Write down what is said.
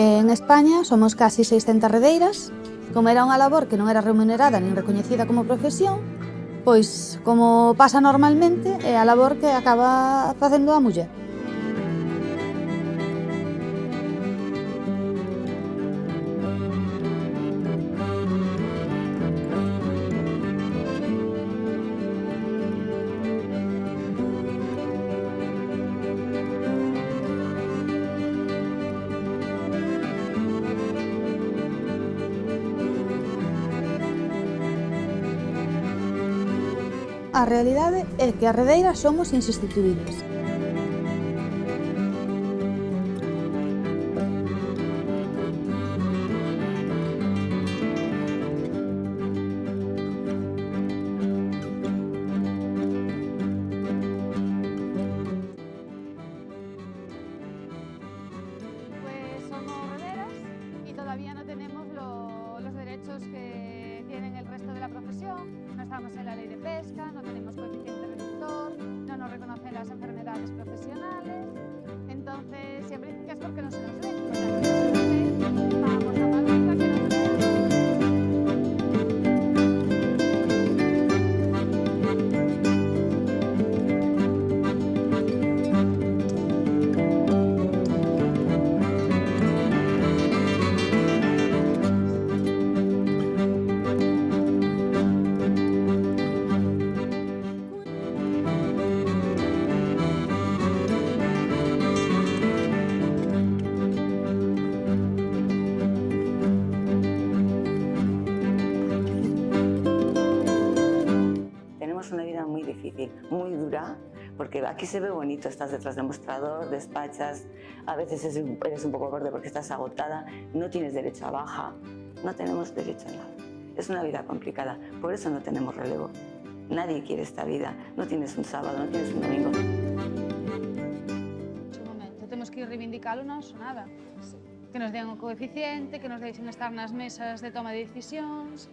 En España somos casi 600 redeiras. Como era unha labor que non era remunerada nin recoñecida como profesión, pois, como pasa normalmente, é a labor que acaba facendo a muller. A realidade é que as redeiras somos insustituíbles. Pues somos rederas y todavía no tenemos los derechos que tienen el resto de la profesión. No estamos en la ley de pesca, no tenemos coeficiente reductor, no nos reconocen las enfermedades profesionales. Entonces, siempre dicen que es porque no se nos ve. O sea, que no se nos ve, vamos a Mallorca, que nos vean. Tenemos una vida muy difícil, muy dura, porque aquí se ve bonito, estás detrás del mostrador, despachas, a veces eres un poco borde porque estás agotada, no tienes derecho a baja, no tenemos derecho a nada. Es una vida complicada, por eso no tenemos relevo. Nadie quiere esta vida, no tienes un sábado, no tienes un domingo. Un momento, temos que ir reivindicalo non só nada. Que nos den o coeficiente, que nos deixen estar nas mesas de toma de decisións.